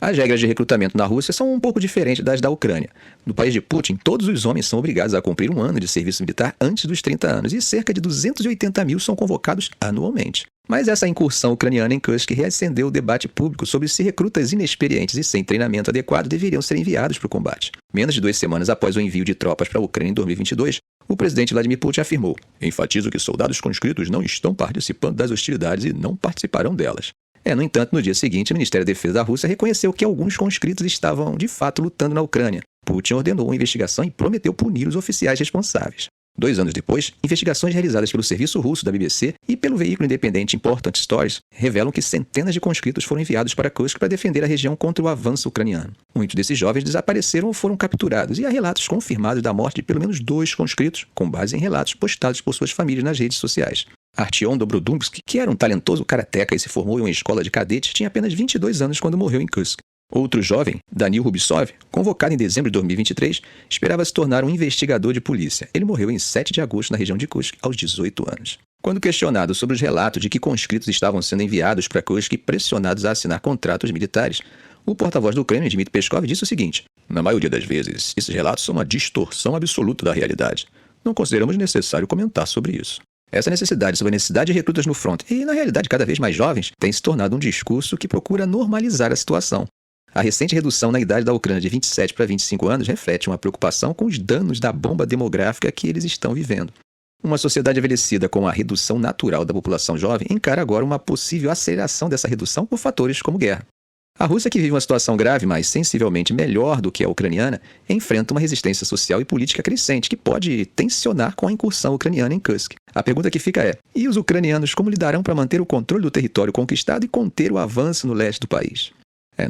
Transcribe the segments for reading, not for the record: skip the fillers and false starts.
As regras de recrutamento na Rússia são um pouco diferentes das da Ucrânia. No país de Putin, todos os homens são obrigados a cumprir um ano de serviço militar antes dos 30 anos e cerca de 280 mil são convocados anualmente. Mas essa incursão ucraniana em Kursk reacendeu o debate público sobre se recrutas inexperientes e sem treinamento adequado deveriam ser enviados para o combate. Menos de 2 semanas após o envio de tropas para a Ucrânia em 2022, o presidente Vladimir Putin afirmou: "Enfatizo que soldados conscritos não estão participando das hostilidades e não participarão delas." No entanto, no dia seguinte, o Ministério da Defesa da Rússia reconheceu que alguns conscritos estavam, de fato, lutando na Ucrânia. Putin ordenou uma investigação e prometeu punir os oficiais responsáveis. 2 anos depois, investigações realizadas pelo serviço russo da BBC e pelo veículo independente Important Stories revelam que centenas de conscritos foram enviados para Kursk para defender a região contra o avanço ucraniano. Muitos desses jovens desapareceram ou foram capturados, e há relatos confirmados da morte de pelo menos 2 conscritos, com base em relatos postados por suas famílias nas redes sociais. Artyom Dobrodumsky, que era um talentoso karateca e se formou em uma escola de cadetes, tinha apenas 22 anos quando morreu em Kursk. Outro jovem, Danil Rubtsov, convocado em dezembro de 2023, esperava se tornar um investigador de polícia. Ele morreu em 7 de agosto na região de Kursk, aos 18 anos. Quando questionado sobre os relatos de que conscritos estavam sendo enviados para Kursk e pressionados a assinar contratos militares, o porta-voz do Kremlin, Dmitry Peskov, disse o seguinte: "Na maioria das vezes, esses relatos são uma distorção absoluta da realidade. Não consideramos necessário comentar sobre isso." Essa necessidade sobre a necessidade de recrutas no front, e na realidade cada vez mais jovens, tem se tornado um discurso que procura normalizar a situação. A recente redução na idade da Ucrânia de 27 para 25 anos reflete uma preocupação com os danos da bomba demográfica que eles estão vivendo. Uma sociedade envelhecida com a redução natural da população jovem encara agora uma possível aceleração dessa redução por fatores como guerra. A Rússia, que vive uma situação grave, mas sensivelmente melhor do que a ucraniana, enfrenta uma resistência social e política crescente que pode tensionar com a incursão ucraniana em Kursk. A pergunta que fica é: e os ucranianos como lidarão para manter o controle do território conquistado e conter o avanço no leste do país?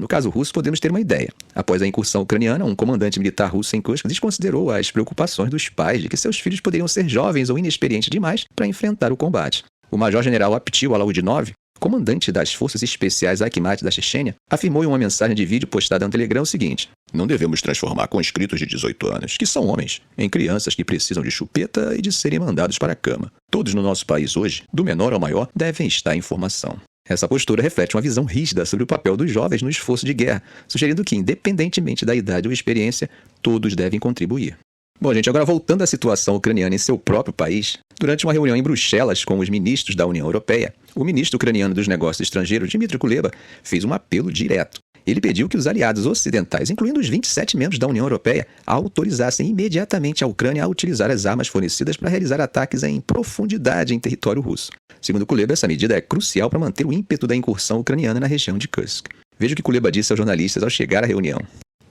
No caso russo, podemos ter uma ideia. Após a incursão ucraniana, um comandante militar russo em Kursk desconsiderou as preocupações dos pais de que seus filhos poderiam ser jovens ou inexperientes demais para enfrentar o combate. O major-general Aptil Alaudinov, comandante das Forças Especiais Akhmat da Chechênia, afirmou em uma mensagem de vídeo postada no Telegram o seguinte: "Não devemos transformar conscritos de 18 anos, que são homens, em crianças que precisam de chupeta e de serem mandados para a cama. Todos no nosso país hoje, do menor ao maior, devem estar em formação." Essa postura reflete uma visão rígida sobre o papel dos jovens no esforço de guerra, sugerindo que, independentemente da idade ou experiência, todos devem contribuir. Bom, gente, agora voltando à situação ucraniana em seu próprio país, durante uma reunião em Bruxelas com os ministros da União Europeia, o ministro ucraniano dos Negócios Estrangeiros, Dmytro Kuleba, fez um apelo direto. Ele pediu que os aliados ocidentais, incluindo os 27 membros da União Europeia, autorizassem imediatamente a Ucrânia a utilizar as armas fornecidas para realizar ataques em profundidade em território russo. Segundo Kuleba, essa medida é crucial para manter o ímpeto da incursão ucraniana na região de Kursk. Veja o que Kuleba disse aos jornalistas ao chegar à reunião: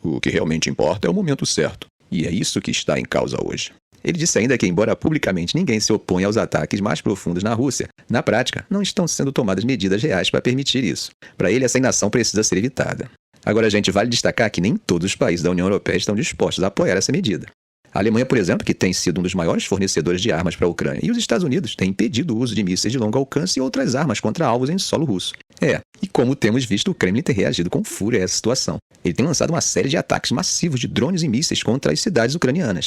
"O que realmente importa é o momento certo, e é isso que está em causa hoje." Ele disse ainda que, embora publicamente ninguém se oponha aos ataques mais profundos na Rússia, na prática, não estão sendo tomadas medidas reais para permitir isso. Para ele, essa inação precisa ser evitada. Agora, gente, vale destacar que nem todos os países da União Europeia estão dispostos a apoiar essa medida. A Alemanha, por exemplo, que tem sido um dos maiores fornecedores de armas para a Ucrânia, e os Estados Unidos têm impedido o uso de mísseis de longo alcance e outras armas contra alvos em solo russo. E como temos visto, o Kremlin ter reagido com fúria a essa situação. Ele tem lançado uma série de ataques massivos de drones e mísseis contra as cidades ucranianas.